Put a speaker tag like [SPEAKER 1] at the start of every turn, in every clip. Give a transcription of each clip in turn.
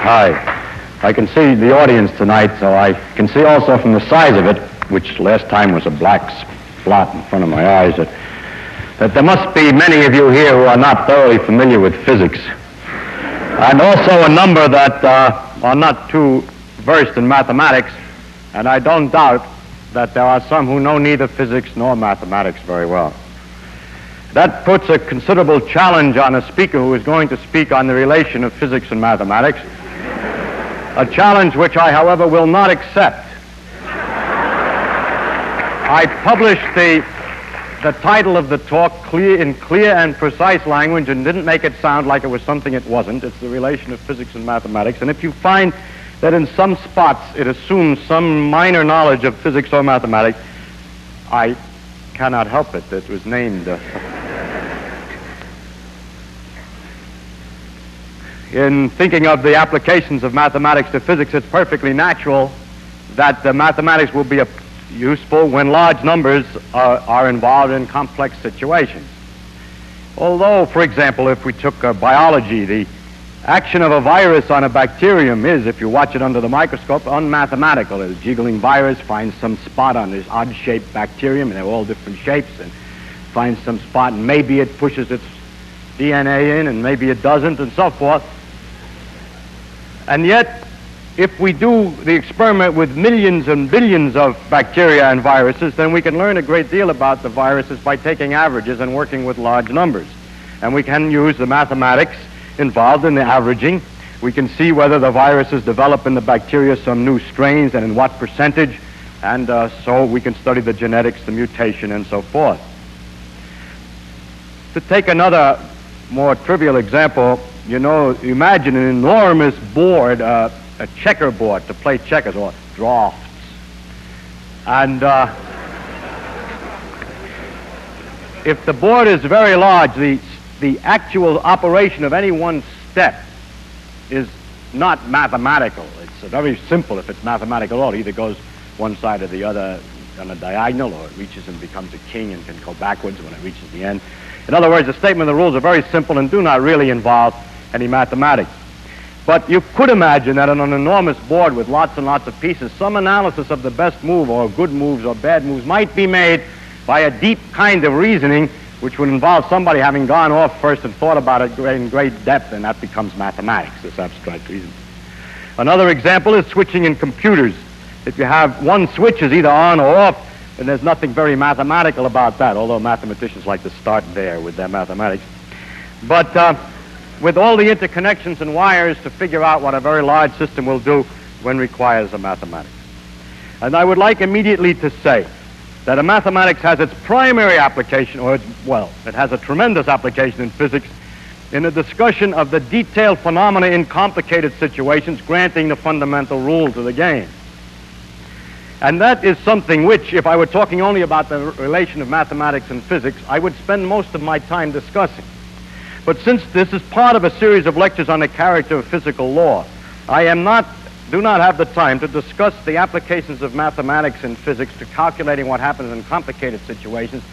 [SPEAKER 1] Hi. I can see the audience tonight, so I can see also from the size of it, which last time was a black spot in front of my eyes, that there must be many of you here who are not thoroughly familiar with physics. And also a number that are not too versed in mathematics, and I don't doubt that there are some who know neither physics nor mathematics very well. That puts a considerable challenge on a speaker who is going to speak on the relation of physics and mathematics, a challenge which I, however, will not accept. I published the title of the talk in clear and precise language and didn't make it sound like it was something it wasn't. It's the relation of physics and mathematics, and if you find that in some spots it assumes some minor knowledge of physics or mathematics, I cannot help it. It was named... In thinking of the applications of mathematics to physics, it's perfectly natural that the mathematics will be useful when large numbers are involved in complex situations. Although, for example, if we took biology, the action of a virus on a bacterium is, if you watch it under the microscope, unmathematical. A jiggling virus finds some spot on this odd-shaped bacterium, and they're all different shapes, and finds some spot, and maybe it pushes its DNA in, and maybe it doesn't, and so forth. And yet, if we do the experiment with millions and billions of bacteria and viruses, then we can learn a great deal about the viruses by taking averages and working with large numbers. And we can use the mathematics involved in the averaging. We can see whether the viruses develop in the bacteria some new strains and in what percentage, and so we can study the genetics, the mutation, and so forth. To take another more trivial example, you know, imagine an enormous board, a checkerboard to play checkers, or drafts. And if the board is very large, the actual operation of any one step is not mathematical. It's very simple if it's mathematical at all. It either goes one side or the other on a diagonal, or it reaches and becomes a king and can go backwards when it reaches the end. In other words, the statement of the rules are very simple and do not really involve any mathematics. But you could imagine that on an enormous board with lots and lots of pieces, some analysis of the best move or good moves or bad moves might be made by a deep kind of reasoning which would involve somebody having gone off first and thought about it in great depth, and that becomes mathematics, this abstract reasoning. Another example is switching in computers. If you have one switch is either on or off, and there's nothing very mathematical about that, although mathematicians like to start there with their mathematics. But with all the interconnections and wires to figure out what a very large system will do, one requires a mathematics. And I would like immediately to say that a mathematics has its primary application, or it has a tremendous application in physics, in a discussion of the detailed phenomena in complicated situations, granting the fundamental rules of the game. And that is something which, if I were talking only about the relation of mathematics and physics, I would spend most of my time discussing. But since this is part of a series of lectures on the character of physical law, I do not have the time to discuss the applications of mathematics and physics to calculating what happens in complicated situations,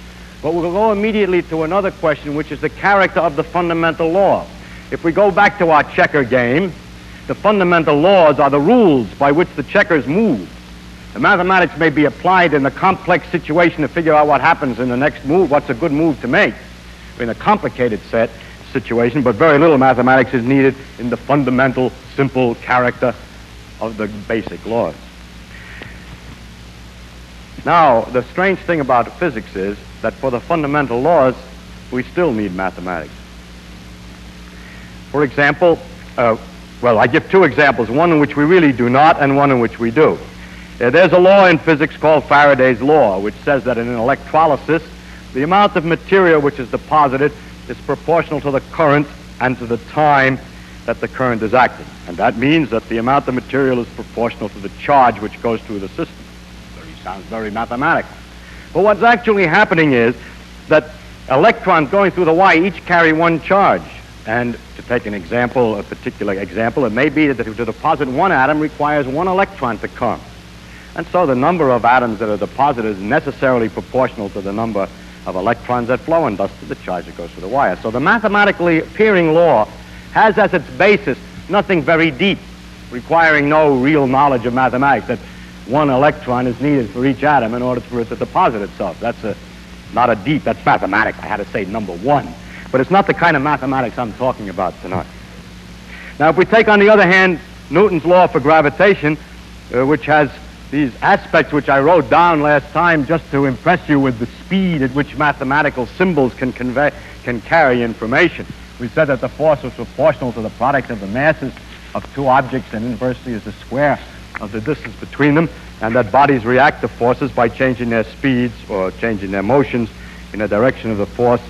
[SPEAKER 1] but we'll go immediately to another question, which is the character of the fundamental law. If we go back to our checker game, the fundamental laws are the rules by which the checkers move. The mathematics may be applied in a complex situation to figure out what happens in the next move, what's a good move to make in a complicated situation, but very little mathematics is needed in the fundamental, simple character of the basic laws. Now, the strange thing about physics is that for the fundamental laws, we still need mathematics. For example, I give two examples, one in which we really do not and one in which we do. There's a law in physics called Faraday's law, which says that in an electrolysis, the amount of material which is deposited is proportional to the current and to the time that the current is acting. And that means that the amount of material is proportional to the charge which goes through the system. Sounds very mathematical. But what's actually happening is that electrons going through the wire each carry one charge. And to take an example, a particular example, it may be that to deposit one atom requires one electron to come. And so the number of atoms that are deposited is necessarily proportional to the number of electrons that flow, and thus to the charge that goes through the wire. So the mathematically appearing law has as its basis nothing very deep. requiring no real knowledge of mathematics, that one electron is needed for each atom in order for it to deposit itself. That's that's mathematics. I had to say number one. But it's not the kind of mathematics I'm talking about tonight. Now, if we take, on the other hand, Newton's law for gravitation, which has these aspects which I wrote down last time just to impress you with the speed at which mathematical symbols can carry information. We said that the force was proportional to the product of the masses of two objects and inversely is the square of the distance between them, and that bodies react to forces by changing their speeds or changing their motions in the direction of the force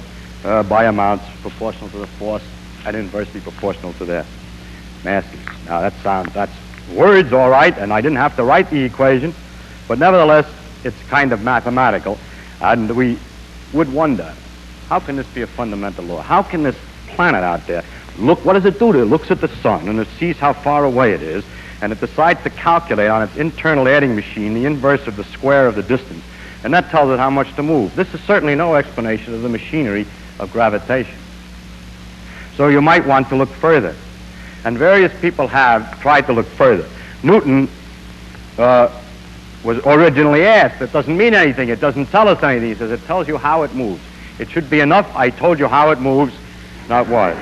[SPEAKER 1] by amounts proportional to the force and inversely proportional to their masses. Now that's words, all right, and I didn't have to write the equation, but nevertheless it's kind of mathematical, and we would wonder, how can this be a fundamental law? How can this planet out there look, what does it do to it? It looks at the sun and it sees how far away it is, and it decides to calculate on its internal adding machine the inverse of the square of the distance, and that tells it how much to move. This is certainly no explanation of the machinery of gravitation. So you might want to look further, and various people have tried to look further. Newton was originally asked, it doesn't mean anything, it doesn't tell us anything. He says, it tells you how it moves. It should be enough, I told you how it moves, not what.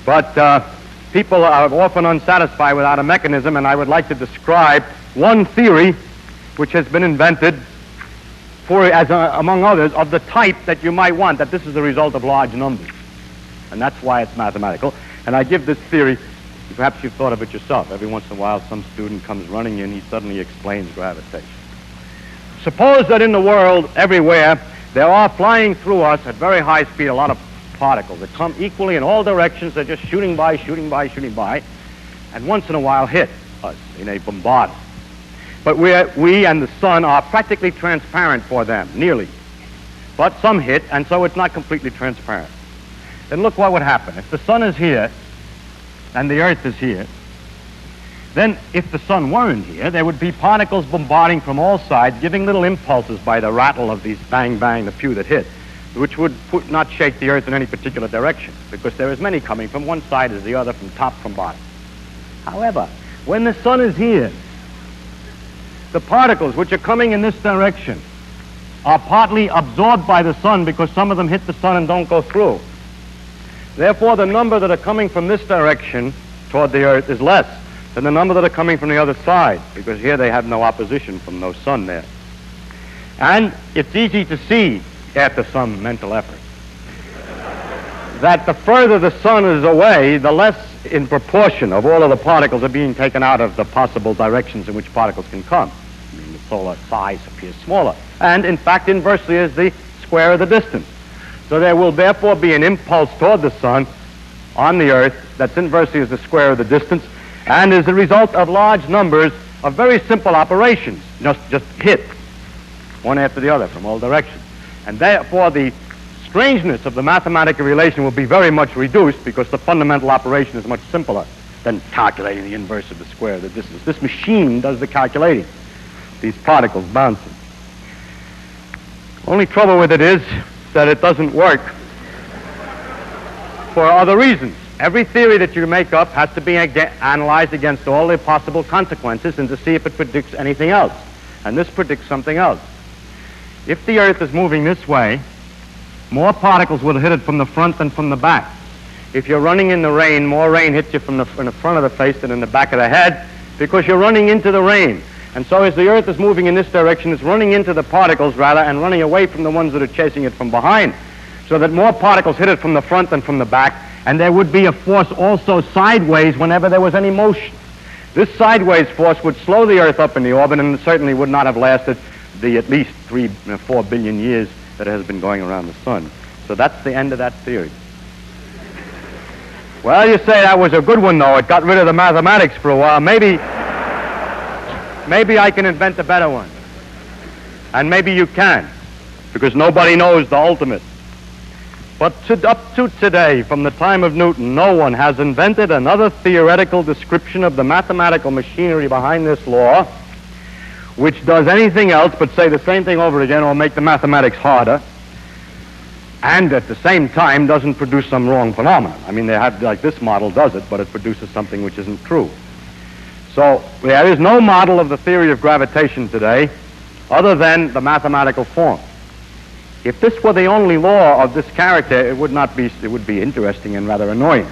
[SPEAKER 1] But people are often unsatisfied without a mechanism, and I would like to describe one theory which has been invented among others, of the type that you might want, that this is the result of large numbers. And that's why it's mathematical. And I give this theory, perhaps you've thought of it yourself. Every once in a while some student comes running in, he suddenly explains gravitation. Suppose that in the world, everywhere, there are flying through us at very high speed a lot of particles that come equally in all directions. They're just shooting by, and once in a while hit us in a bombardment. But we and the sun are practically transparent for them, nearly. But some hit, and so it's not completely transparent. Then look what would happen. If the sun is here, and the earth is here, then if the sun weren't here, there would be particles bombarding from all sides, giving little impulses by the rattle of these bang, bang, the few that hit, which would not shake the earth in any particular direction, because there is many coming from one side as the other, from top, from bottom. However, when the sun is here, the particles which are coming in this direction are partly absorbed by the sun because some of them hit the sun and don't go through. Therefore, the number that are coming from this direction toward the earth is less than the number that are coming from the other side, because here they have no opposition from no sun there. And it's easy to see, after some mental effort, that the further the sun is away, the less in proportion of all of the particles are being taken out of the possible directions in which particles can come. I mean, the solar size appears smaller. And, in fact, inversely is the square of the distance. So there will therefore be an impulse toward the sun on the earth that's inversely as the square of the distance, and is the result of large numbers of very simple operations, just hit one after the other from all directions. And therefore the strangeness of the mathematical relation will be very much reduced, because the fundamental operation is much simpler than calculating the inverse of the square of the distance. This machine does the calculating, these particles bouncing. Only trouble with it is that it doesn't work for other reasons. Every theory that you make up has to be analyzed against all the possible consequences and to see if it predicts anything else. And this predicts something else. If the earth is moving this way, more particles will hit it from the front than from the back. If you're running in the rain, more rain hits you in the front of the face than in the back of the head, because you're running into the rain. And so as the earth is moving in this direction, it's running into the particles, rather, and running away from the ones that are chasing it from behind, so that more particles hit it from the front than from the back, and there would be a force also sideways whenever there was any motion. This sideways force would slow the earth up in the orbit, and it certainly would not have lasted the at least 4 billion years that it has been going around the sun. So that's the end of that theory. Well, you say that was a good one, though. It got rid of the mathematics for a while. Maybe I can invent a better one. And maybe you can, because nobody knows the ultimate. But up to today, from the time of Newton, no one has invented another theoretical description of the mathematical machinery behind this law, which does anything else but say the same thing over again or make the mathematics harder, and at the same time doesn't produce some wrong phenomenon. I mean, they have, like this model does it, but it produces something which isn't true. So there is no model of the theory of gravitation today other than the mathematical form. If this were the only law of this character, it would be interesting and rather annoying.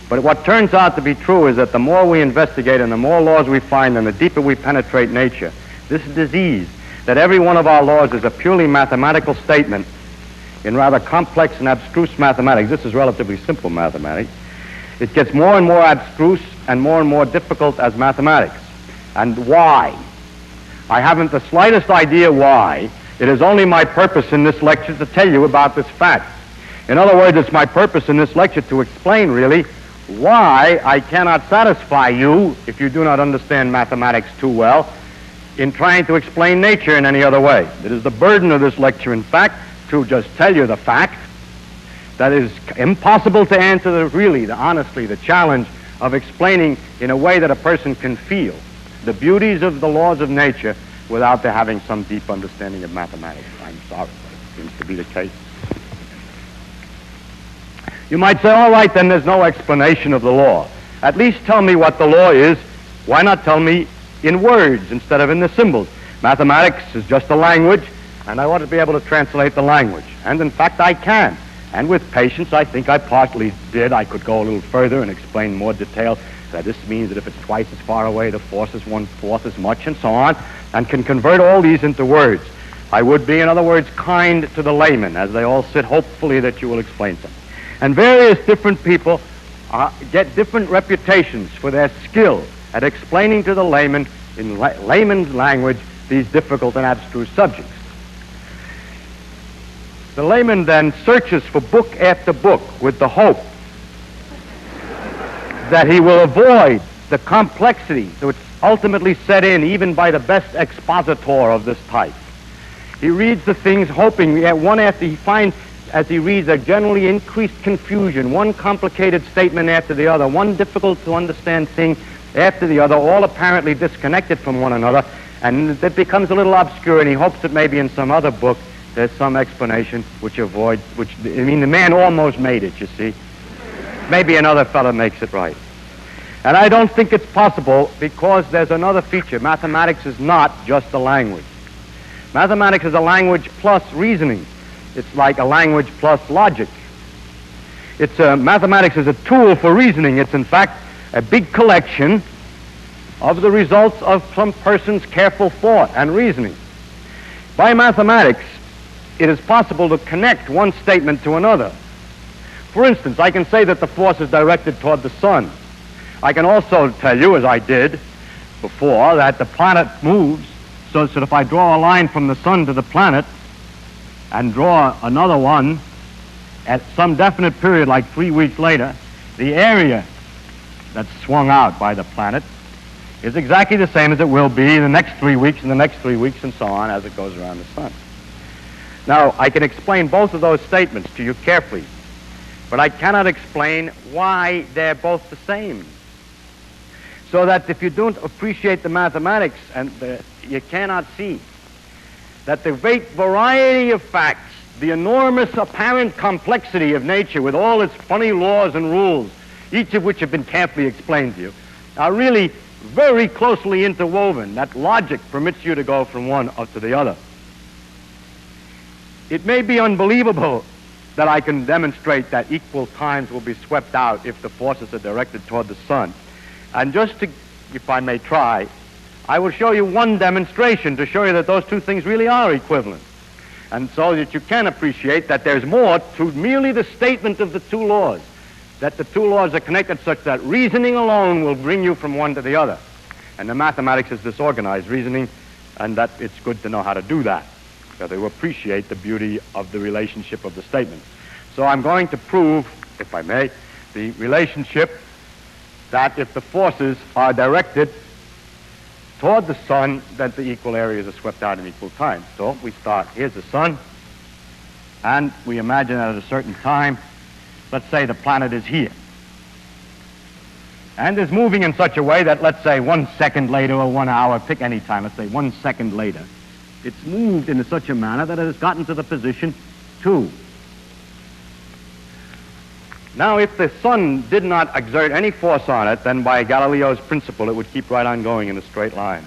[SPEAKER 1] But what turns out to be true is that the more we investigate and the more laws we find and the deeper we penetrate nature, this disease, that every one of our laws is a purely mathematical statement in rather complex and abstruse mathematics. This is relatively simple mathematics. It gets more and more abstruse and more difficult as mathematics. And why? I haven't the slightest idea why. It is only my purpose in this lecture to tell you about this fact. In other words, it's my purpose in this lecture to explain really why I cannot satisfy you, if you do not understand mathematics too well, in trying to explain nature in any other way. It is the burden of this lecture, in fact, to just tell you the fact that it is impossible to answer honestly, the challenge of explaining in a way that a person can feel the beauties of the laws of nature without their having some deep understanding of mathematics. I'm sorry, but it seems to be the case. You might say, all right, then there's no explanation of the law. At least tell me what the law is. Why not tell me in words instead of in the symbols? Mathematics is just a language, and I ought to be able to translate the language. And in fact, I can. And with patience, I think I partly did. I could go a little further and explain more detail. That this means that if it's twice as far away, the force is 1/4 as much, and so on, and can convert all these into words. I would be, in other words, kind to the layman, as they all sit, hopefully that you will explain something. And various different people get different reputations for their skill at explaining to the layman, in layman's language, these difficult and abstruse subjects. The layman then searches for book after book with the hope that he will avoid the complexity which ultimately set in even by the best expositor of this type. He reads the things hoping one after he finds, as he reads, a generally increased confusion, one complicated statement after the other, one difficult to understand thing after the other, all apparently disconnected from one another, and it becomes a little obscure, and he hopes that maybe in some other book there's some explanation the man almost made it, you see. Maybe another fellow makes it right. And I don't think it's possible because there's another feature. Mathematics is not just a language. Mathematics is a language plus reasoning. It's like a language plus logic. Mathematics is a tool for reasoning. It's in fact a big collection of the results of some person's careful thought and reasoning. By mathematics, it is possible to connect one statement to another. For instance, I can say that the force is directed toward the sun. I can also tell you, as I did before, that the planet moves so that if I draw a line from the sun to the planet and draw another one at some definite period, like 3 weeks later, the area that's swung out by the planet is exactly the same as it will be the next 3 weeks and the next 3 weeks and so on as it goes around the sun. Now, I can explain both of those statements to you carefully, but I cannot explain why they're both the same. So that if you don't appreciate the mathematics, you cannot see that the great variety of facts, the enormous apparent complexity of nature with all its funny laws and rules, each of which have been carefully explained to you, are really very closely interwoven. That logic permits you to go from one up to the other. It may be unbelievable that I can demonstrate that equal times will be swept out if the forces are directed toward the sun. And just to, if I may try, I will show you one demonstration to show you that those two things really are equivalent. And so that you can appreciate that there's more to merely the statement of the two laws, that the two laws are connected such that reasoning alone will bring you from one to the other. And the mathematics is disorganized reasoning, and that it's good to know how to do that, so to appreciate the beauty of the relationship of the statements. So I'm going to prove, if I may, the relationship that if the forces are directed toward the sun, that the equal areas are swept out in equal time. So we start, here's the sun, and we imagine that at a certain time, let's say the planet is here, and is moving in such a way that, let's say, 1 second later or 1 hour, pick any time, let's say 1 second later, it's moved in such a manner that it has gotten to the position 2. Now, if the sun did not exert any force on it, then by Galileo's principle, it would keep right on going in a straight line.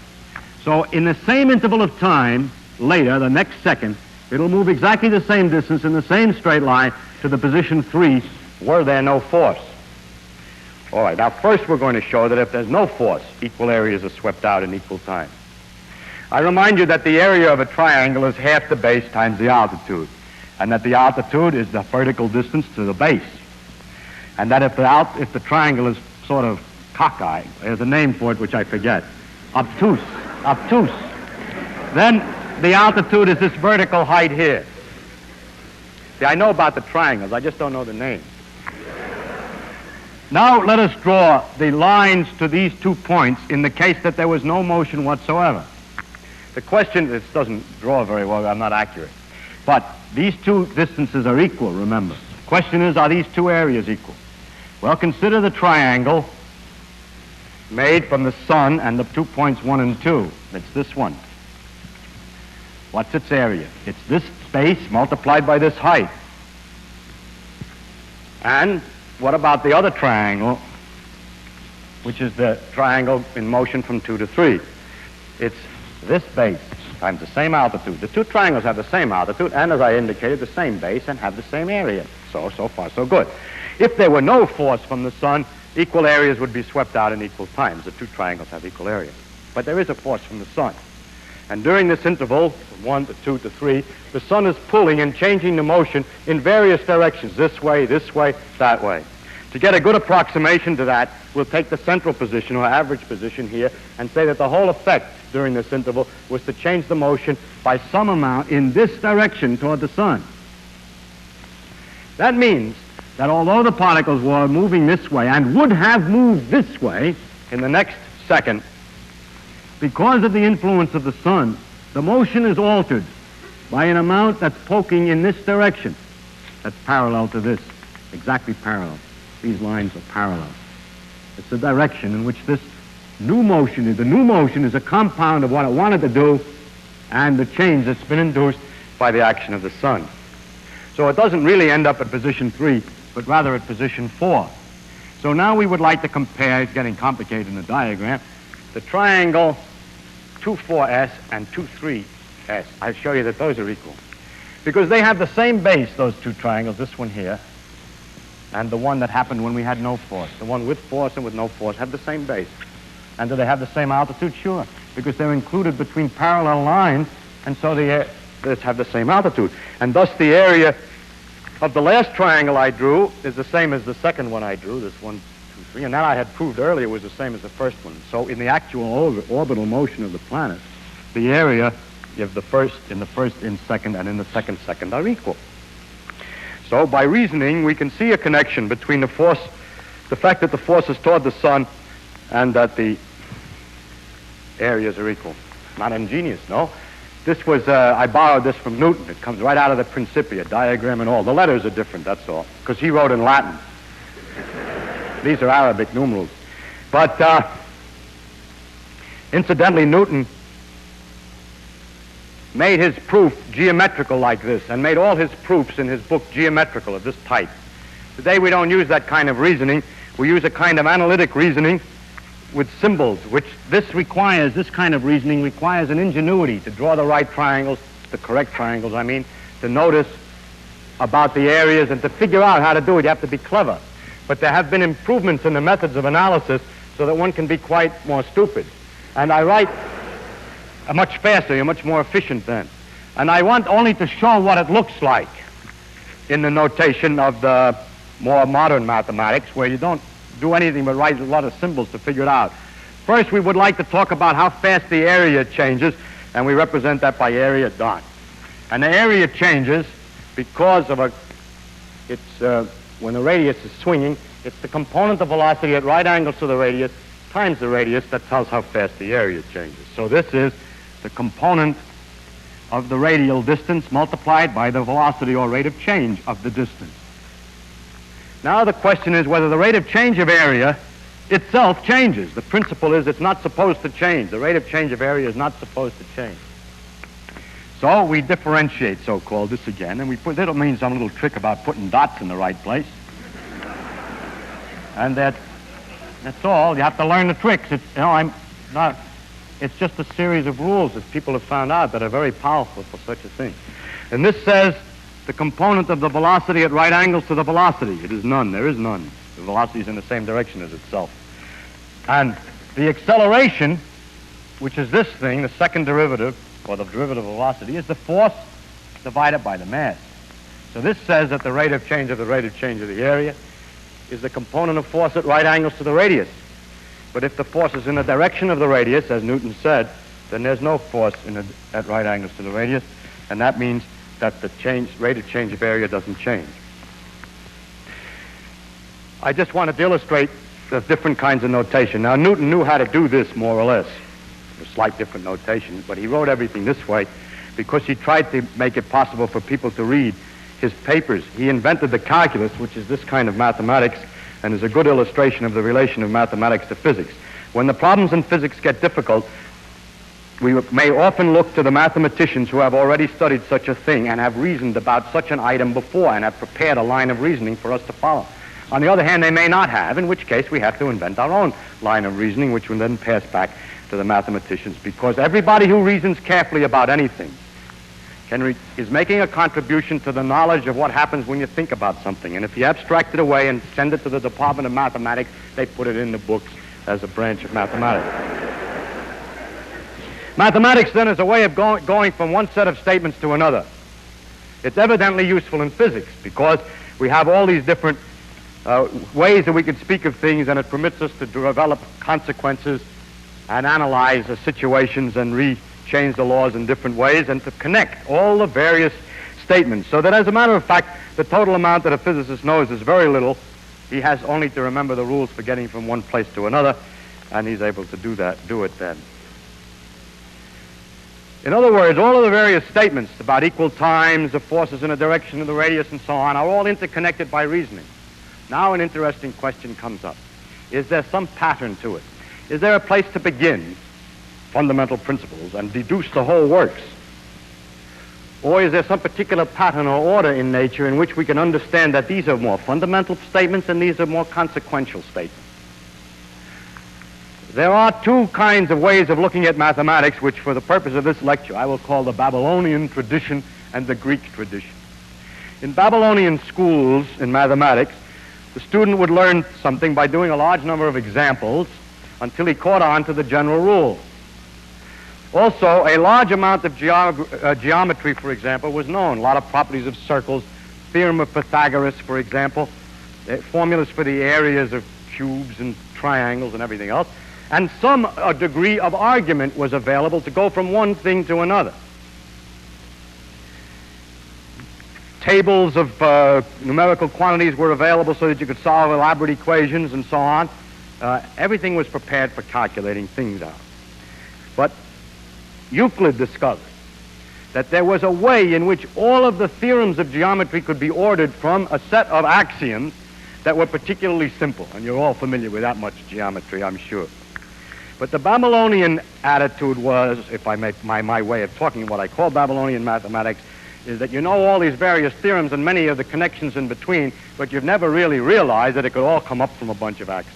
[SPEAKER 1] So in the same interval of time, later, the next second, it'll move exactly the same distance in the same straight line to the position 3, were there no force. All right, now first we're going to show that if there's no force, equal areas are swept out in equal time. I remind you that the area of a triangle is half the base times the altitude, and that the altitude is the vertical distance to the base. And that if the triangle is sort of cockeyed, there's a name for it which I forget, obtuse, then the altitude is this vertical height here. See, I know about the triangles, I just don't know the name. Now let us draw the lines to these 2 points in the case that there was no motion whatsoever. The question, this doesn't draw very well, I'm not accurate. But these 2 distances are equal, remember. The question is, are these 2 areas equal? Well, consider the triangle made from the sun and the 2 points 1 and 2. It's this one. What's its area? It's this space multiplied by this height. And what about the other triangle, which is the triangle in motion from 2 to 3? It's this base times the same altitude. The 2 triangles have the same altitude and, as I indicated, the same base and have the same area. So far, so good. If there were no force from the sun, equal areas would be swept out in equal times. The 2 triangles have equal area. But there is a force from the sun. And during this interval, from 1 to 2 to 3, the sun is pulling and changing the motion in various directions, this way, that way. To get a good approximation to that, we'll take the central position or average position here and say that the whole effect during this interval was to change the motion by some amount in this direction toward the sun. That means that although the particles were moving this way and would have moved this way in the next second, because of the influence of the sun, the motion is altered by an amount that's poking in this direction. That's parallel to this, exactly parallel. These lines are parallel. It's the direction in which this new motion is. The new motion is a compound of what it wanted to do and the change that's been induced by the action of the sun. So it doesn't really end up at position 3, but rather at position 4. So now we would like to compare, it's getting complicated in the diagram, the triangle 2,4S and 2,3S. I'll show you that those are equal. Because they have the same base, those 2 triangles, this one here, and the one that happened when we had no force. The one with force and with no force have the same base. And do they have the same altitude? Sure, because they're included between parallel lines, and so they have the same altitude. And thus the area of the last triangle I drew is the same as the second one I drew, this 1, 2, 3, and that I had proved earlier was the same as the first one. So in the actual orbital motion of the planet, the area of the first, in second, and in the second are equal. So by reasoning, we can see a connection between the force, the fact that the force is toward the sun, and that the areas are equal. Not ingenious, no? This was, I borrowed this from Newton. It comes right out of the Principia, diagram and all. The letters are different, that's all, because he wrote in Latin. These are Arabic numerals. But incidentally, Newton made his proof geometrical like this, and made all his proofs in his book geometrical of this type. Today we don't use that kind of reasoning. We use a kind of analytic reasoning with symbols, which this kind of reasoning requires an ingenuity to draw the right triangles, the correct triangles, I mean, to notice about the areas and to figure out how to do it. You have to be clever. But there have been improvements in the methods of analysis so that one can be quite more stupid. And I write much faster, you're much more efficient then. And I want only to show what it looks like in the notation of the more modern mathematics, where you don't do anything but write a lot of symbols to figure it out. First, we would like to talk about how fast the area changes, and we represent that by area dot. And the area changes because of when the radius is swinging, it's the component of velocity at right angles to the radius times the radius that tells how fast the area changes. So this is the component of the radial distance multiplied by the velocity or rate of change of the distance. Now the question is whether the rate of change of area itself changes. The principle is it's not supposed to change. The rate of change of area is not supposed to change. So we differentiate, so-called, this again, and we put, that'll mean some little trick about putting dots in the right place. And that's all. You have to learn the tricks. It's just a series of rules that people have found out that are very powerful for such a thing. And this says the component of the velocity at right angles to the velocity. It is none. There is none. The velocity is in the same direction as itself. And the acceleration, which is this thing, the second derivative, or the derivative of velocity, is the force divided by the mass. So this says that the rate of change of the area is the component of force at right angles to the radius. But if the force is in the direction of the radius, as Newton said, then there's no force at right angles to the radius, and that means that the rate of change of area doesn't change. I just wanted to illustrate the different kinds of notation. Now, Newton knew how to do this, more or less, a slight different notation, but he wrote everything this way because he tried to make it possible for people to read his papers. He invented the calculus, which is this kind of mathematics, and is a good illustration of the relation of mathematics to physics. When the problems in physics get difficult, we may often look to the mathematicians who have already studied such a thing and have reasoned about such an item before and have prepared a line of reasoning for us to follow. On the other hand, they may not have, in which case we have to invent our own line of reasoning, which will then pass back to the mathematicians, because everybody who reasons carefully about anything is making a contribution to the knowledge of what happens when you think about something. And if you abstract it away and send it to the Department of Mathematics, they put it in the books as a branch of mathematics. Mathematics, then, is a way of going from one set of statements to another. It's evidently useful in physics because we have all these different ways that we can speak of things, and it permits us to develop consequences and analyze the situations and change the laws in different ways and to connect all the various statements. So that, as a matter of fact, the total amount that a physicist knows is very little. He has only to remember the rules for getting from one place to another, and he's able to do it then. In other words, all of the various statements about equal times, the forces in a direction of the radius, and so on, are all interconnected by reasoning. Now an interesting question comes up. Is there some pattern to it? Is there a place to begin fundamental principles and deduce the whole works? Or is there some particular pattern or order in nature in which we can understand that these are more fundamental statements and these are more consequential statements? There are two kinds of ways of looking at mathematics, which for the purpose of this lecture I will call the Babylonian tradition and the Greek tradition. In Babylonian schools in mathematics, the student would learn something by doing a large number of examples until he caught on to the general rule. Also, a large amount of geometry, for example, was known. A lot of properties of circles, theorem of Pythagoras, for example, formulas for the areas of cubes and triangles and everything else. And some degree of argument was available to go from one thing to another. Tables of numerical quantities were available so that you could solve elaborate equations and so on. Everything was prepared for calculating things out. But Euclid discovered that there was a way in which all of the theorems of geometry could be ordered from a set of axioms that were particularly simple. And you're all familiar with that much geometry, I'm sure. But the Babylonian attitude was, if I make my way of talking what I call Babylonian mathematics, is that you know all these various theorems and many of the connections in between, but you've never really realized that it could all come up from a bunch of axioms.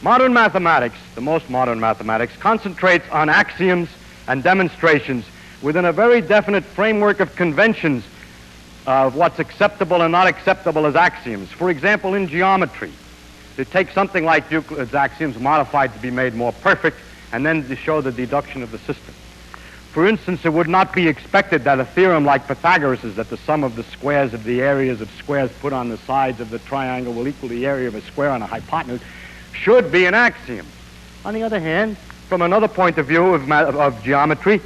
[SPEAKER 1] Modern mathematics, the most modern mathematics, concentrates on axioms and demonstrations within a very definite framework of conventions of what's acceptable and not acceptable as axioms. For example, in geometry, to take something like Euclid's axioms modified to be made more perfect and then to show the deduction of the system. For instance, it would not be expected that a theorem like Pythagoras' that the sum of the squares of the areas of squares put on the sides of the triangle will equal the area of a square on a hypotenuse should be an axiom. On the other hand, from another point of view of geometry,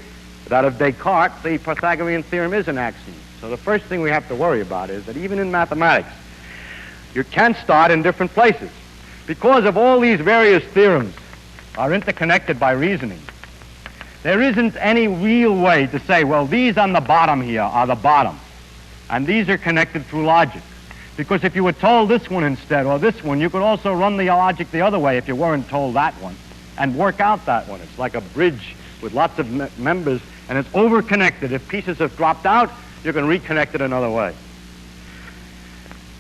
[SPEAKER 1] that of Descartes, the Pythagorean theorem is an axiom. So the first thing we have to worry about is that even in mathematics, you can start in different places. Because of all these various theorems are interconnected by reasoning, there isn't any real way to say, well, these on the bottom here are the bottom, and these are connected through logic. Because if you were told this one instead, or this one, you could also run the logic the other way if you weren't told that one, and work out that one. It's like a bridge with lots of members, and it's over-connected. If pieces have dropped out, you can reconnect it another way.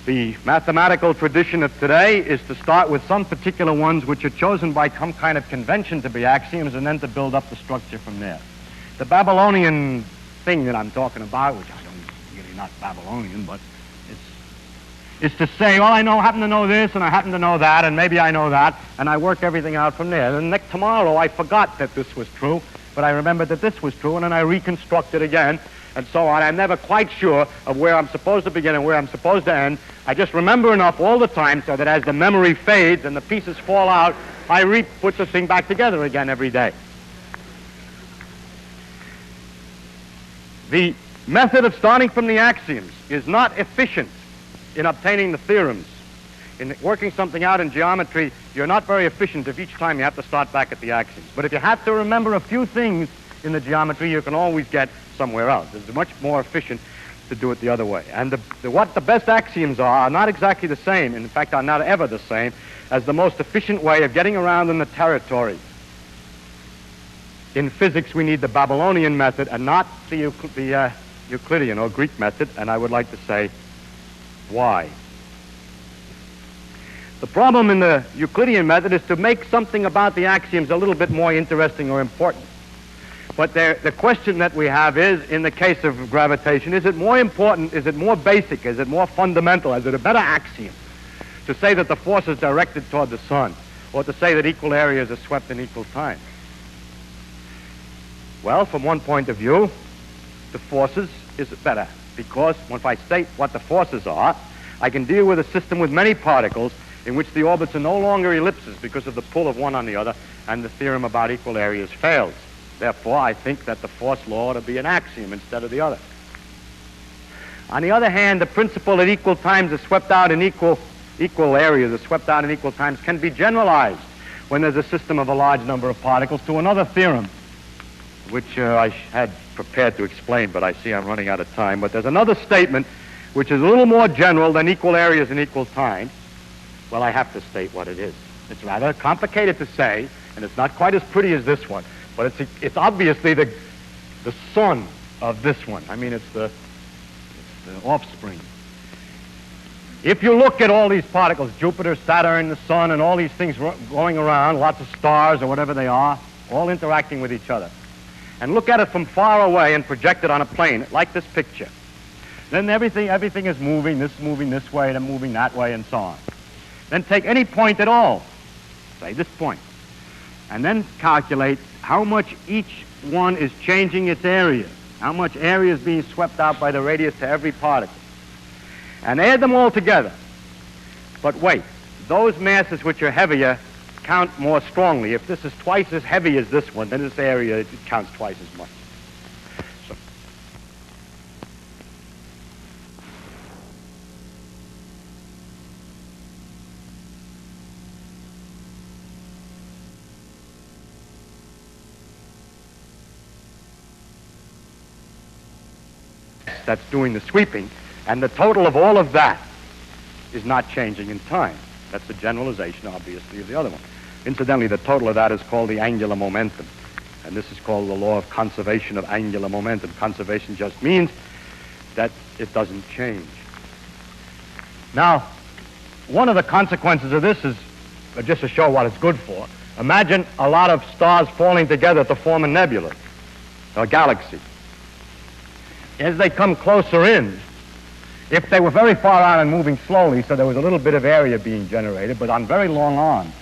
[SPEAKER 1] The mathematical tradition of today is to start with some particular ones which are chosen by some kind of convention to be axioms and then to build up the structure from there. The Babylonian thing that I'm talking about, which I don't really not Babylonian, but it's to say, well, I happen to know this and I happen to know that and maybe I know that, and I work everything out from there. Then tomorrow I forgot that this was true, but I remembered that this was true, and then I reconstruct it again, and so on. I'm never quite sure of where I'm supposed to begin and where I'm supposed to end. I just remember enough all the time so that as the memory fades and the pieces fall out, I put the thing back together again every day. The method of starting from the axioms is not efficient in obtaining the theorems. In working something out in geometry, you're not very efficient if each time you have to start back at the axioms. But if you have to remember a few things in the geometry, you can always get somewhere else. It's much more efficient to do it the other way. And what the best axioms are not exactly the same, in fact are not ever the same, as the most efficient way of getting around in the territory. In physics, we need the Babylonian method and not the Euclidean or Greek method, and I would like to say why. The problem in the Euclidean method is to make something about the axioms a little bit more interesting or important. But the question that we have is, in the case of gravitation, is it more important, is it more basic, is it more fundamental, is it a better axiom to say that the force is directed toward the sun, or to say that equal areas are swept in equal time? Well, from one point of view, the forces is better, because if I state what the forces are, I can deal with a system with many particles in which the orbits are no longer ellipses because of the pull of one on the other, and the theorem about equal areas fails. Therefore, I think that the force law ought to be an axiom instead of the other. On the other hand, the principle that equal times are swept out in equal areas are swept out in equal times can be generalized when there's a system of a large number of particles to another theorem, which I had prepared to explain, but I see I'm running out of time. But there's another statement which is a little more general than equal areas in equal times. Well, I have to state what it is. It's rather complicated to say, and it's not quite as pretty as this one, but it's obviously the son of this one. I mean, it's the offspring. If you look at all these particles, Jupiter, Saturn, the sun, and all these things going around, lots of stars or whatever they are, all interacting with each other, and look at it from far away and project it on a plane, like this picture, then everything is moving this way, and moving that way, and so on. Then take any point at all, say this point, and then calculate how much each one is changing its area, how much area is being swept out by the radius to every particle, and add them all together. But wait, those masses which are heavier count more strongly. If this is twice as heavy as this one, then this area, it counts twice as much. So, that's doing the sweeping, and the total of all of that is not changing in time. That's the generalization, obviously, of the other one. Incidentally, the total of that is called the angular momentum, and this is called the law of conservation of angular momentum. Conservation just means that it doesn't change. Now, one of the consequences of this is, just to show what it's good for, imagine a lot of stars falling together to form a nebula, or a galaxy. As they come closer in, if they were very far out and moving slowly, so there was a little bit of area being generated, but on very long arms,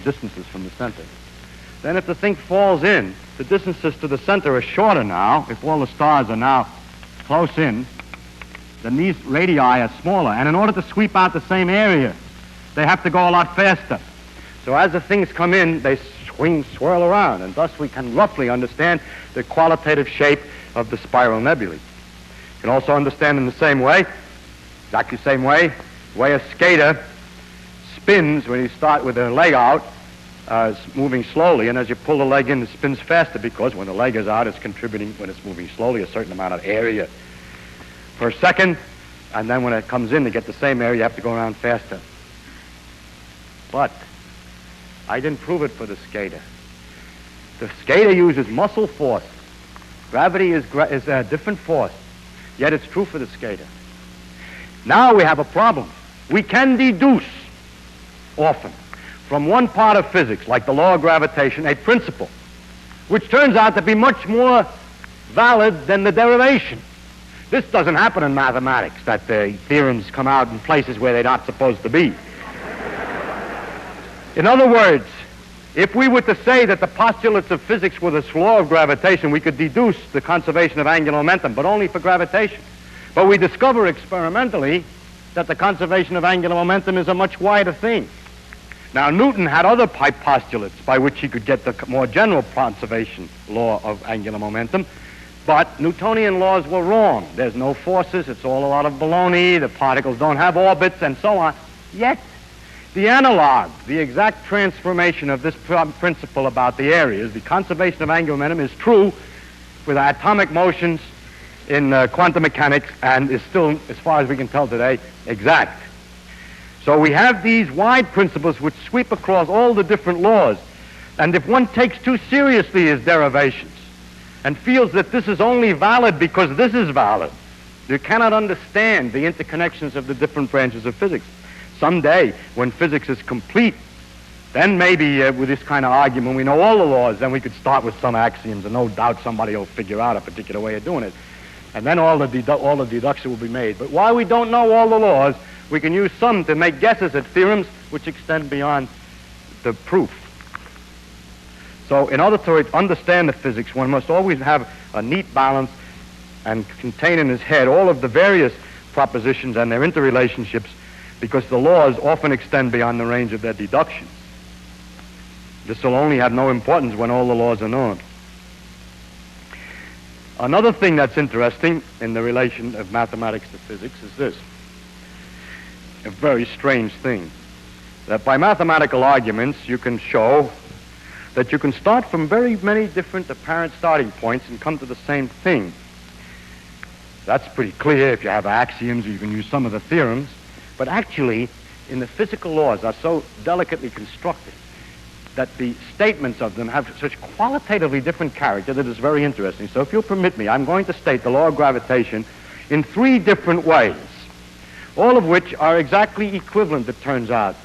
[SPEAKER 1] distances from the center, then if the thing falls in, the distances to the center are shorter now. If all the stars are now close in, then these radii are smaller, and in order to sweep out the same area, they have to go a lot faster. So as the things come in, they swirl around, and thus we can roughly understand the qualitative shape of the spiral nebulae. You can also understand in the same way, exactly the same way, the way a skater spins when you start with a leg out, moving slowly, and as you pull the leg in, it spins faster, because when the leg is out, it's contributing, when it's moving slowly, a certain amount of area per second, and then when it comes in to get the same area, you have to go around faster. But I didn't prove it for the skater. The skater uses muscle force. Gravity is a different force, yet it's true for the skater. Now we have a problem. We can deduce often from one part of physics, like the law of gravitation, a principle which turns out to be much more valid than the derivation. This doesn't happen in mathematics, that the theorems come out in places where they're not supposed to be. In other words, if we were to say that the postulates of physics were this law of gravitation, we could deduce the conservation of angular momentum, but only for gravitation. But we discover experimentally that the conservation of angular momentum is a much wider thing. Now, Newton had other postulates by which he could get the more general conservation law of angular momentum, but Newtonian laws were wrong. There's no forces, it's all a lot of baloney, the particles don't have orbits, and so on. Yet, the analog, the exact transformation of this principle about the areas, the conservation of angular momentum, is true with atomic motions in quantum mechanics and is still, as far as we can tell today, exact. So we have these wide principles which sweep across all the different laws. And if one takes too seriously his derivations and feels that this is only valid because this is valid, you cannot understand the interconnections of the different branches of physics. Someday, when physics is complete, then maybe with this kind of argument, we know all the laws, then we could start with some axioms, and no doubt somebody will figure out a particular way of doing it. And then all the deduction will be made. But while we don't know all the laws, we can use some to make guesses at theorems which extend beyond the proof. So in order to understand the physics, one must always have a neat balance and contain in his head all of the various propositions and their interrelationships, because the laws often extend beyond the range of their deduction. This will only have no importance when all the laws are known. Another thing that's interesting in the relation of mathematics to physics is this, a very strange thing, that by mathematical arguments you can show that you can start from very many different apparent starting points and come to the same thing. That's pretty clear if you have axioms, or you can use some of the theorems, but actually in the physical laws are so delicately constructed that the statements of them have such qualitatively different character that it's very interesting. So if you'll permit me, I'm going to state the law of gravitation in 3 different ways, all of which are exactly equivalent, it turns out,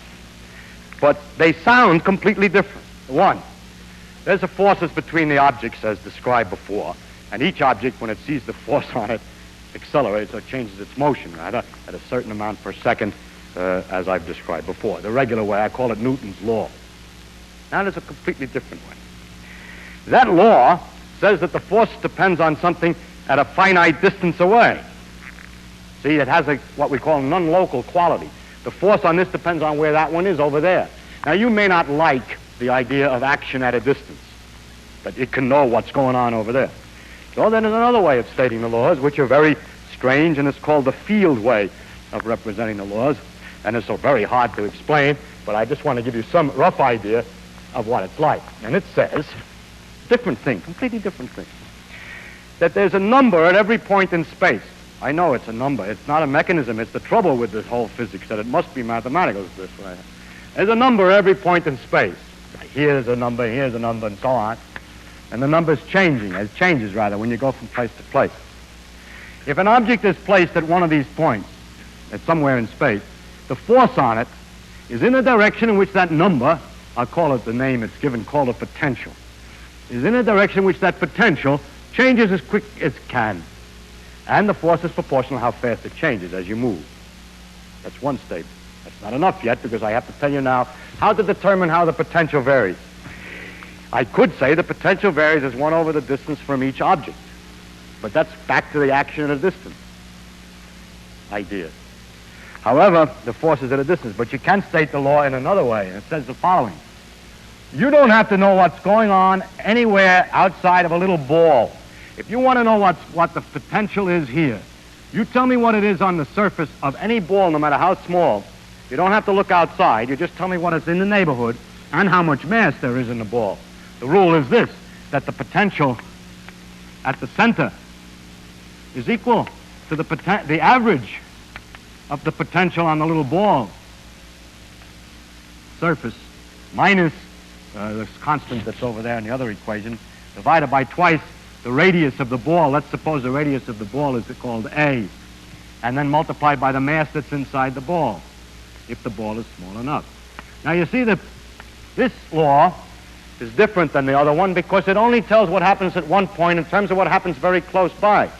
[SPEAKER 1] but they sound completely different. 1, there's a forces between the objects as described before, and each object, when it sees the force on it, accelerates or changes its motion, rather, at a certain amount per second, as I've described before. The regular way, I call it Newton's law. Now there's a completely different way. That law says that the force depends on something at a finite distance away. See, it has what we call non-local quality. The force on this depends on where that one is over there. Now, you may not like the idea of action at a distance, but it can know what's going on over there. So then there's another way of stating the laws, which are very strange, and it's called the field way of representing the laws. And it's so very hard to explain, but I just want to give you some rough idea of what it's like. And it says, different thing, completely different thing, that there's a number at every point in space. I know it's a number. It's not a mechanism. It's the trouble with this whole physics, that it must be mathematical this way. There's a number at every point in space. Here's a number, and so on. And the number's changing. It changes, rather, when you go from place to place. If an object is placed at one of these points, at somewhere in space, the force on it is in a direction in which that number, I'll call it the name it's given, called a potential, is in a direction in which that potential changes as quick as it can. And the force is proportional to how fast it changes as you move. That's one statement. That's not enough yet, because I have to tell you now how to determine how the potential varies. I could say the potential varies as 1 over the distance from each object, but that's back to the action at a distance idea. However, the force is at a distance, but you can state the law in another way, and it says the following. You don't have to know what's going on anywhere outside of a little ball. If you want to know what the potential is here, you tell me what it is on the surface of any ball, no matter how small. You don't have to look outside. You just tell me what is in the neighborhood and how much mass there is in the ball. The rule is this, that the potential at the center is equal to the average of the potential on the little ball surface minus this constant that's over there in the other equation, divided by twice the radius of the ball. Let's suppose the radius of the ball is called A. and then multiplied by the mass that's inside the ball, if the ball is small enough. Now you see that this law is different than the other one because it only tells what happens at one point in terms of what happens very close by.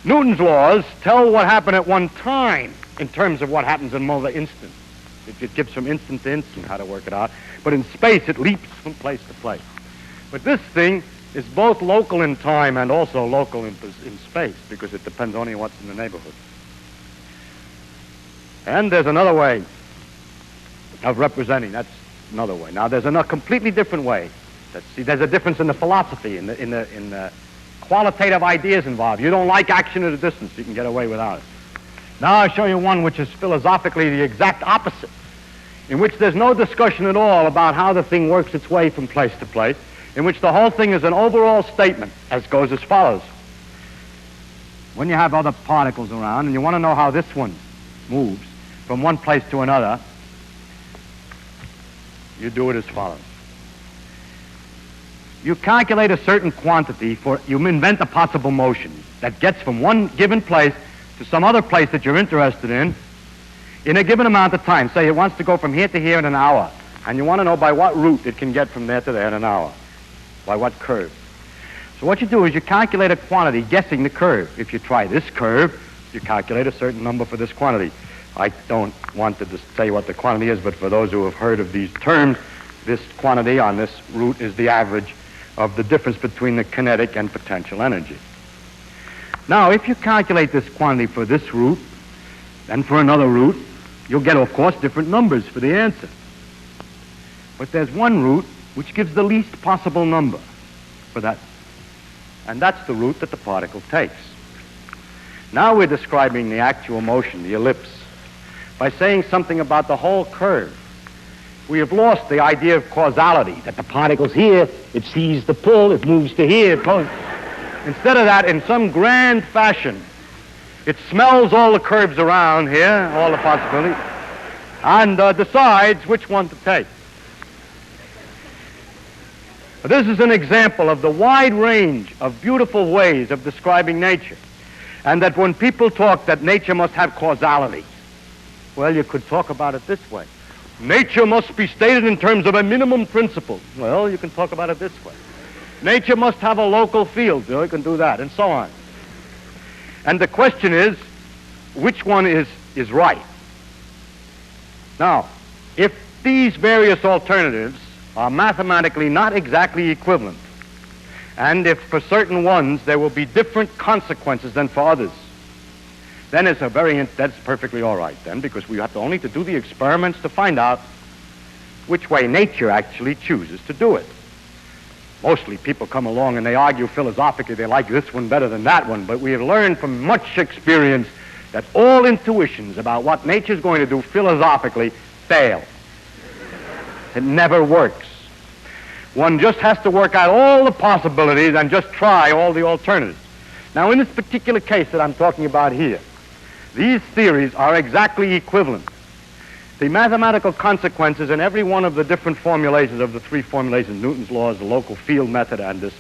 [SPEAKER 1] Newton's laws tell what happened at one time in terms of what happens in multiple instants. It gives from instant to instant how to work it out. But in space, it leaps from place to place. But this thing is both local in time and also local in space because it depends only on what's in the neighborhood. And there's another way of representing. That's another way. Now, there's a completely different way. See, there's a difference in the philosophy, in the qualitative ideas involved. You don't like action at a distance. You can get away without it. Now I'll show you one which is philosophically the exact opposite, in which there's no discussion at all about how the thing works its way from place to place, in which the whole thing is an overall statement, as goes as follows. When you have other particles around and you want to know how this one moves from one place to another, you do it as follows. You calculate a certain quantity you invent a possible motion that gets from one given place to some other place that you're interested in a given amount of time. Say it wants to go from here to here in an hour, and you want to know by what route it can get from there to there in an hour, by what curve. So what you do is you calculate a quantity guessing the curve. If you try this curve, you calculate a certain number for this quantity. I don't want to say what the quantity is, but for those who have heard of these terms, this quantity on this route is the average of the difference between the kinetic and potential energy. Now, if you calculate this quantity for this route and for another route, you'll get, of course, different numbers for the answer. But there's one route which gives the least possible number for that, and that's the route that the particle takes. Now we're describing the actual motion, the ellipse, by saying something about the whole curve. We have lost the idea of causality, that the particle's here, it sees the pull, it moves to here, it goes. Instead of that, in some grand fashion, it smells all the curves around here, all the possibilities, and decides which one to take. This is an example of the wide range of beautiful ways of describing nature, and that when people talk that nature must have causality, well, you could talk about it this way. Nature must be stated in terms of a minimum principle. Well, you can talk about it this way. Nature must have a local field. You can do that, and so on. And the question is, which one is right? Now, if these various alternatives are mathematically not exactly equivalent, and if for certain ones there will be different consequences than for others, then that's perfectly all right then, because we have only to do the experiments to find out which way nature actually chooses to do it. Mostly people come along and they argue philosophically they like this one better than that one, but we have learned from much experience that all intuitions about what nature's going to do philosophically fail. It never works. One just has to work out all the possibilities and just try all the alternatives. Now, in this particular case that I'm talking about here, these theories are exactly equivalent. The mathematical consequences in every one of the different formulations of the three formulations, Newton's laws, the local field method, and this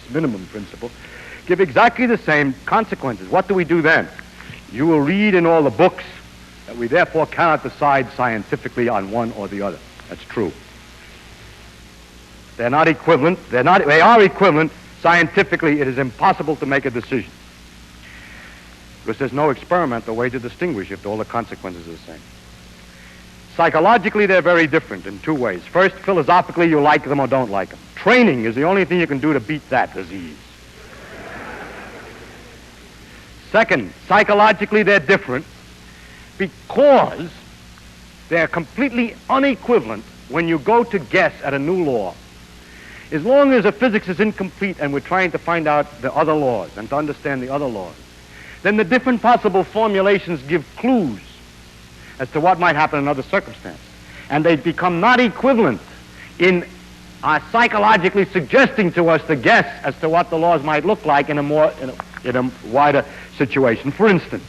[SPEAKER 1] minimum principle, give exactly the same consequences. What do we do then? You will read in all the books that we therefore cannot decide scientifically on one or the other. That's true. They're not equivalent. They are equivalent. Scientifically, it is impossible to make a decision, because there's no experimental way to distinguish if all the consequences are the same. Psychologically, they're very different in two ways. First, philosophically, you like them or don't like them. Training is the only thing you can do to beat that disease. Second, psychologically, they're different because they're completely unequivalent when you go to guess at a new law. As long as a physics is incomplete and we're trying to find out the other laws and to understand the other laws, then the different possible formulations give clues as to what might happen in other circumstances. And they become not equivalent in psychologically suggesting to us to guess as to what the laws might look like in a wider situation. For instance,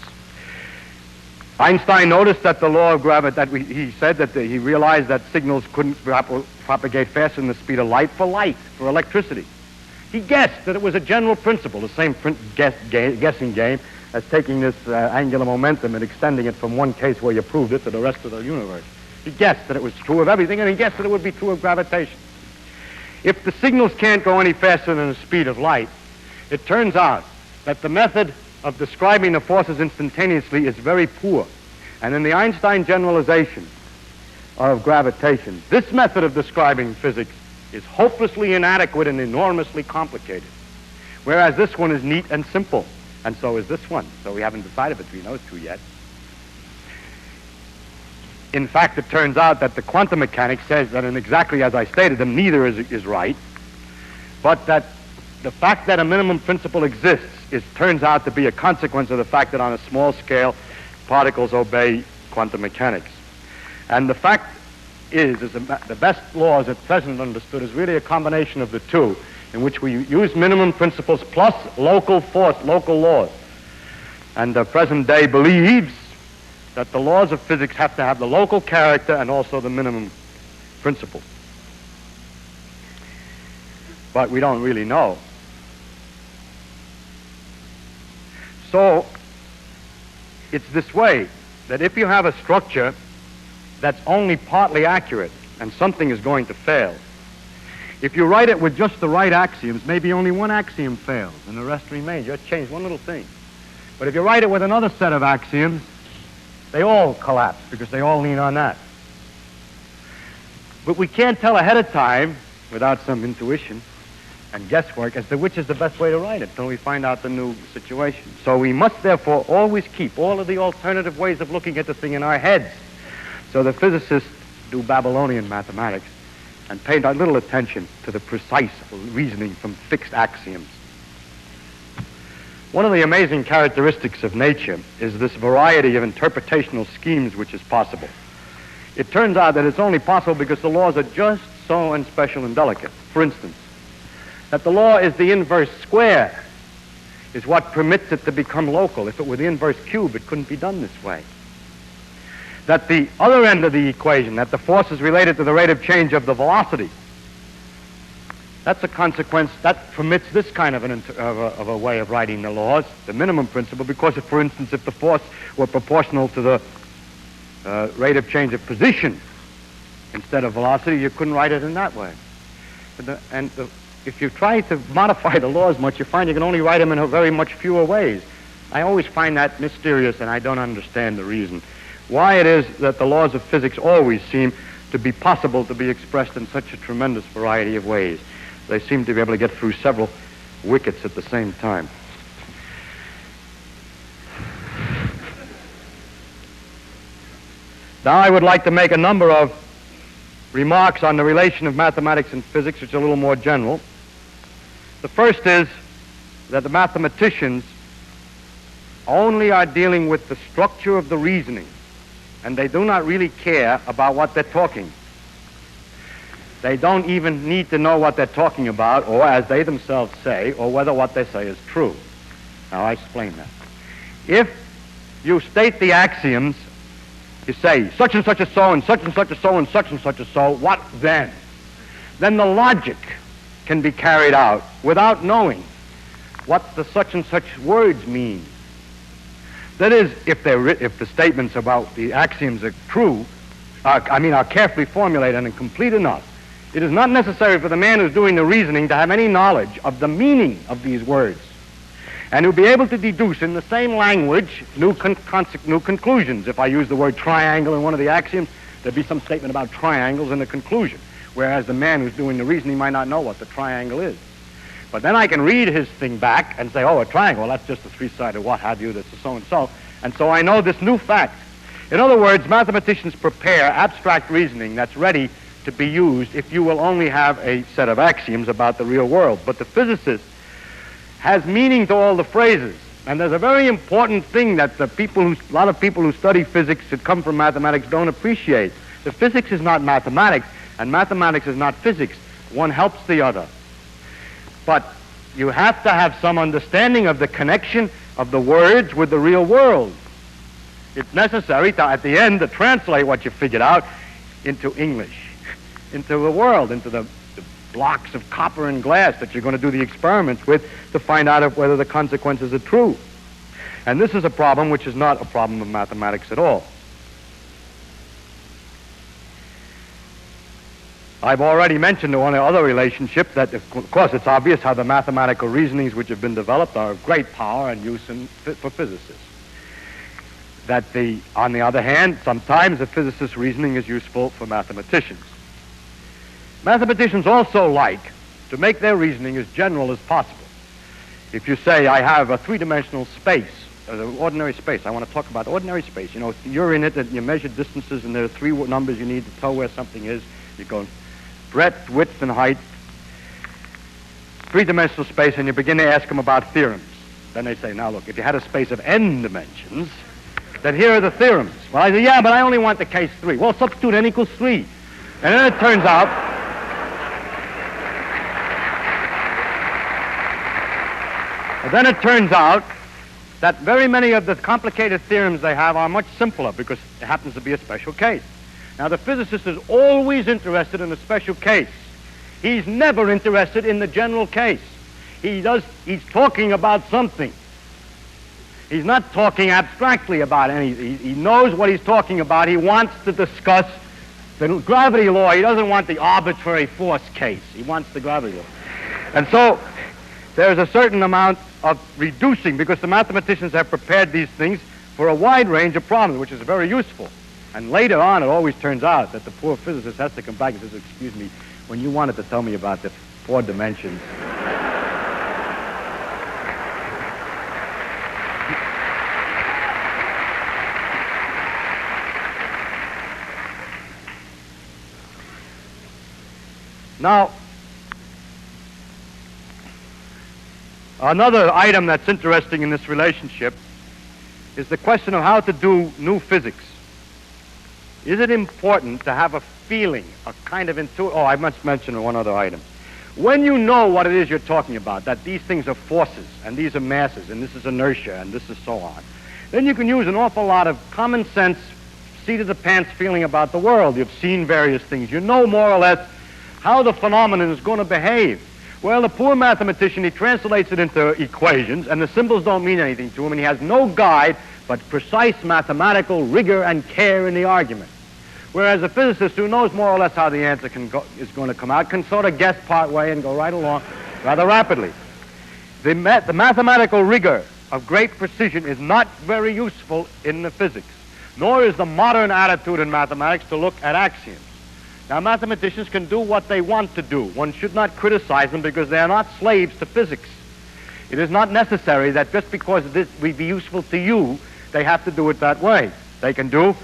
[SPEAKER 1] Einstein noticed that the law of gravity, he said that he realized that signals couldn't propagate faster than the speed of light, for electricity. He guessed that it was a general principle, the same guessing game as taking this angular momentum and extending it from one case where you proved it to the rest of the universe. He guessed that it was true of everything, and he guessed that it would be true of gravitation. If the signals can't go any faster than the speed of light, it turns out that the method of describing the forces instantaneously is very poor. And in the Einstein generalization of gravitation, this method of describing physics is hopelessly inadequate and enormously complicated, whereas this one is neat and simple, and so is this one. So we haven't decided between those two yet. In fact, it turns out that the quantum mechanics says that, and exactly as I stated them, neither is right, but that the fact that a minimum principle exists turns out to be a consequence of the fact that on a small scale, particles obey quantum mechanics. And the fact is the best laws at present understood is really a combination of the two, in which we use minimum principles plus local force, local laws. And the present day believes that the laws of physics have to have the local character and also the minimum principle. But we don't really know. So it's this way, that if you have a structure that's only partly accurate and something is going to fail, if you write it with just the right axioms, maybe only one axiom fails and the rest remains. You just change one little thing. But if you write it with another set of axioms, they all collapse because they all lean on that. But we can't tell ahead of time, without some intuition and guesswork, as to which is the best way to write it until we find out the new situation. So we must therefore always keep all of the alternative ways of looking at the thing in our heads. So the physicists do Babylonian mathematics and pay little attention to the precise reasoning from fixed axioms. One of the amazing characteristics of nature is this variety of interpretational schemes which is possible. It turns out that it's only possible because the laws are just so unspecial and delicate. For instance, that the law is the inverse square is what permits it to become local. If it were the inverse cube, it couldn't be done this way. That the other end of the equation, that the force is related to the rate of change of the velocity, that's a consequence that permits this kind of a way of writing the laws, the minimum principle, because, for instance, if the force were proportional to the rate of change of position instead of velocity, you couldn't write it in that way. If you try to modify the laws much, you find you can only write them in very much fewer ways. I always find that mysterious, and I don't understand the reason why it is that the laws of physics always seem to be possible to be expressed in such a tremendous variety of ways. They seem to be able to get through several wickets at the same time. Now I would like to make a number of remarks on the relation of mathematics and physics, which are a little more general. The first is that the mathematicians only are dealing with the structure of the reasoning, and they do not really care about what they're talking. They don't even need to know what they're talking about, or as they themselves say, or whether what they say is true. Now I explain that. If you state the axioms, you say such and such is so, and such and such is so, and such is so, what then? Then the logic can be carried out without knowing what the such and such words mean. That is, if the statements about the axioms are true, are carefully formulated and complete enough, it is not necessary for the man who's doing the reasoning to have any knowledge of the meaning of these words, and he'll be able to deduce in the same language new conclusions. If I use the word triangle in one of the axioms, there'd be some statement about triangles in the conclusion, whereas the man who's doing the reasoning might not know what the triangle is. But then I can read his thing back and say, oh, a triangle, well, that's just a three-sided what have you, that's a so-and-so. And so I know this new fact. In other words, mathematicians prepare abstract reasoning that's ready to be used if you will only have a set of axioms about the real world. But the physicist has meaning to all the phrases. And there's a very important thing that a lot of people who study physics that come from mathematics don't appreciate. The physics is not mathematics, and mathematics is not physics. One helps the other. But you have to have some understanding of the connection of the words with the real world. It's necessary to, at the end, to translate what you figured out into English, into the world, into the blocks of copper and glass that you're going to do the experiments with to find out whether the consequences are true. And this is a problem which is not a problem of mathematics at all. I've already mentioned one other relationship that, of course, it's obvious how the mathematical reasonings which have been developed are of great power and use for physicists. That on the other hand, sometimes a physicist's reasoning is useful for mathematicians. Mathematicians also like to make their reasoning as general as possible. If you say, I have a three-dimensional space, ordinary space, I want to talk about ordinary space. You know, you're in it and you measure distances and there are three numbers you need to tell where something is. You go breadth, width, and height, three-dimensional space, and you begin to ask them about theorems. Then they say, now look, if you had a space of n dimensions, then here are the theorems. Well, I say, yeah, but I only want the case 3. Well, substitute n equals 3. And then it turns out that very many of the complicated theorems they have are much simpler because it happens to be a special case. Now, the physicist is always interested in a special case. He's never interested in the general case. He's talking about something. He's not talking abstractly about anything. He knows what he's talking about. He wants to discuss the gravity law. He doesn't want the arbitrary force case. He wants the gravity law. And so there's a certain amount of reducing because the mathematicians have prepared these things for a wide range of problems, which is very useful. And later on, it always turns out that the poor physicist has to come back and says, excuse me, when you wanted to tell me about the 4 dimensions. Now, another item that's interesting in this relationship is the question of how to do new physics. Is it important to have a feeling, a kind of intuition? Oh, I must mention one other item. When you know what it is you're talking about, that these things are forces, and these are masses, and this is inertia, and this is so on, then you can use an awful lot of common sense, seat-of-the-pants feeling about the world. You've seen various things. You know more or less how the phenomenon is going to behave. Well, the poor mathematician, he translates it into equations, and the symbols don't mean anything to him, and he has no guide but precise mathematical rigor and care in the argument. Whereas a physicist who knows more or less how the answer is going to come out can sort of guess part way and go right along rather rapidly. The mathematical rigor of great precision is not very useful in the physics, nor is the modern attitude in mathematics to look at axioms. Now, mathematicians can do what they want to do. One should not criticize them because they are not slaves to physics. It is not necessary that just because this will be useful to you, they have to do it that way. They can do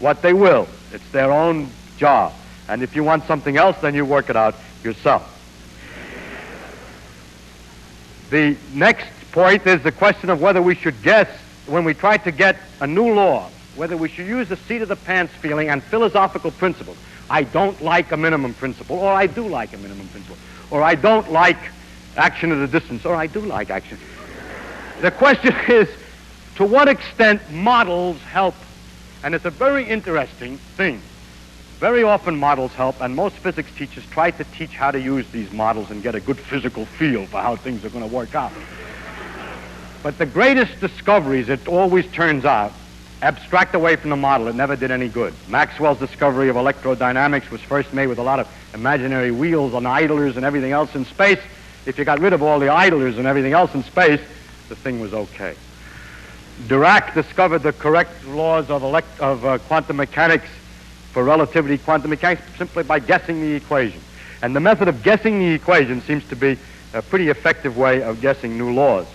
[SPEAKER 1] what they will. It's their own job. And if you want something else, then you work it out yourself. The next point is the question of whether we should guess, when we try to get a new law, whether we should use the seat-of-the-pants feeling and philosophical principles. I don't like a minimum principle, or I do like a minimum principle, or I don't like action at a distance, or I do like action. The question is, to what extent models help? And it's a very interesting thing. Very often models help, and most physics teachers try to teach how to use these models and get a good physical feel for how things are going to work out. But the greatest discoveries, it always turns out, abstract away from the model. It never did any good. Maxwell's discovery of electrodynamics was first made with a lot of imaginary wheels and idlers and everything else in space. If you got rid of all the idlers and everything else in space, the thing was okay. Dirac discovered the correct laws of quantum mechanics for relativity quantum mechanics simply by guessing the equation. And the method of guessing the equation seems to be a pretty effective way of guessing new laws.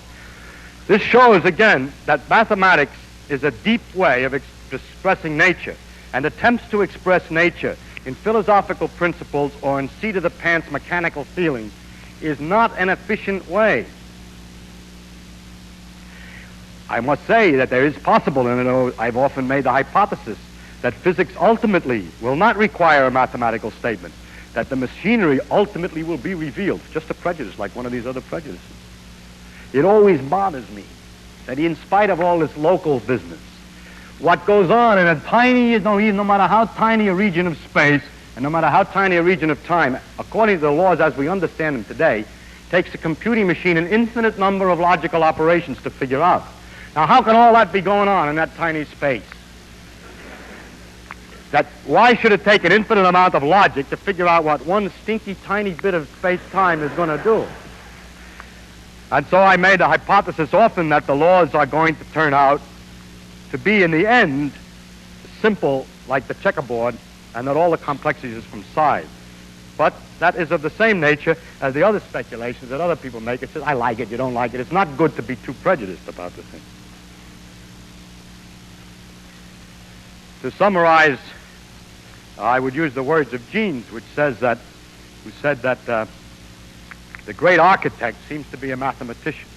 [SPEAKER 1] This shows, again, that mathematics is a deep way of expressing nature, and attempts to express nature in philosophical principles or in seat-of-the-pants mechanical feelings is not an efficient way. I must say that there is possible, and I've often made the hypothesis, that physics ultimately will not require a mathematical statement, that the machinery ultimately will be revealed, just a prejudice like one of these other prejudices. It always bothers me that in spite of all this local business, what goes on in a tiny, no matter how tiny a region of space, and no matter how tiny a region of time, according to the laws as we understand them today, takes a computing machine an infinite number of logical operations to figure out. Now, how can all that be going on in that tiny space? Why should it take an infinite amount of logic to figure out what one stinky tiny bit of space-time is going to do? And so I made the hypothesis often that the laws are going to turn out to be, in the end, simple like the checkerboard, and that all the complexity is from size. But that is of the same nature as the other speculations that other people make. It says, I like it, you don't like it. It's not good to be too prejudiced about the thing. To summarize, I would use the words of Jeans, who said that the great architect seems to be a mathematician.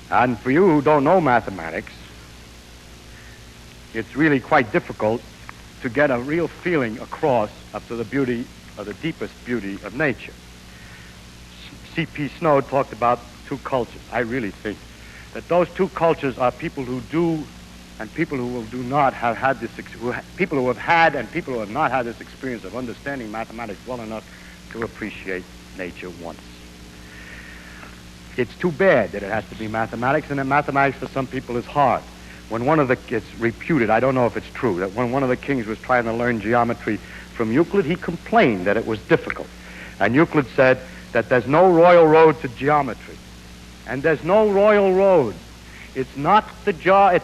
[SPEAKER 1] And for you who don't know mathematics, it's really quite difficult to get a real feeling across up to the beauty, or the deepest beauty of nature. C.P. Snow talked about two cultures. I really think that those two cultures are people who do and people who do not have had this, people who have had and people who have not had this experience of understanding mathematics well enough to appreciate nature once. It's too bad that it has to be mathematics, and that mathematics for some people is hard. When one of the, it's reputed, I don't know if it's true, that when one of the kings was trying to learn geometry from Euclid, he complained that it was difficult. And Euclid said that there's no royal road to geometry. And there's no royal road. It's not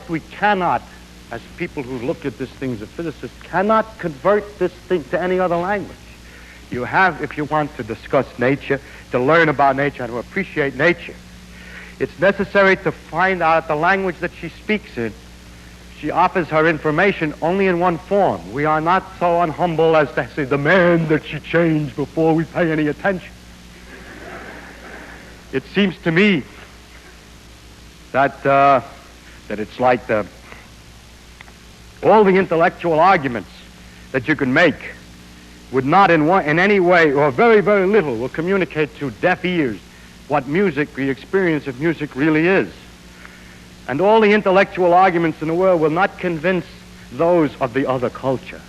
[SPEAKER 1] we cannot, as people who look at this thing as a physicist, cannot convert this thing to any other language. You have, if you want to discuss nature, to learn about nature and to appreciate nature, it's necessary to find out the language that she speaks in. She offers her information only in one form. We are not so unhumble as to say, demand that she change before we pay any attention. It seems to me that it's like all the intellectual arguments that you can make would not in any way, or very, very little, will communicate to deaf ears what music, the experience of music really is. And all the intellectual arguments in the world will not convince those of the other culture.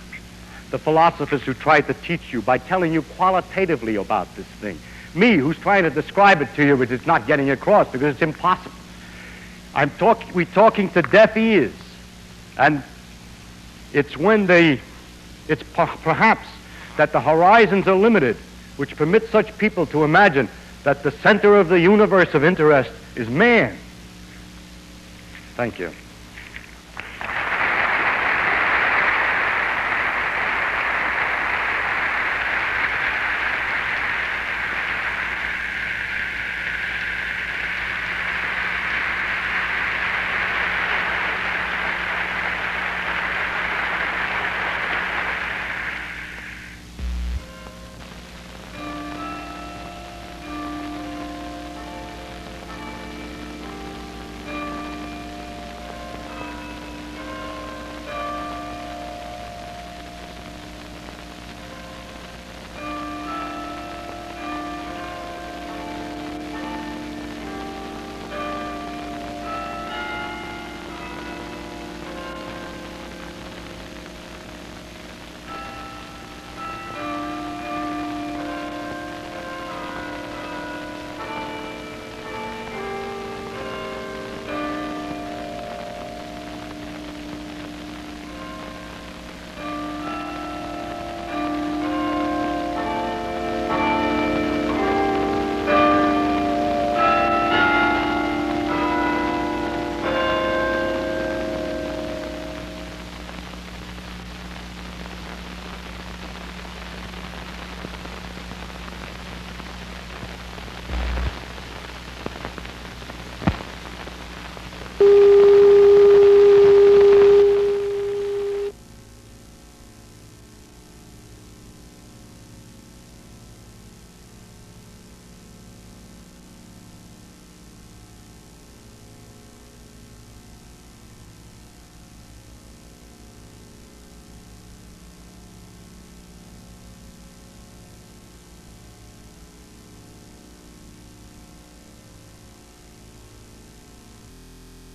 [SPEAKER 1] The philosophers who try to teach you by telling you qualitatively about this thing. Me, who's trying to describe it to you, which is not getting across because it's impossible. We're talking to deaf ears. And it's when it's perhaps that the horizons are limited, which permit such people to imagine that the center of the universe of interest is man. Thank you.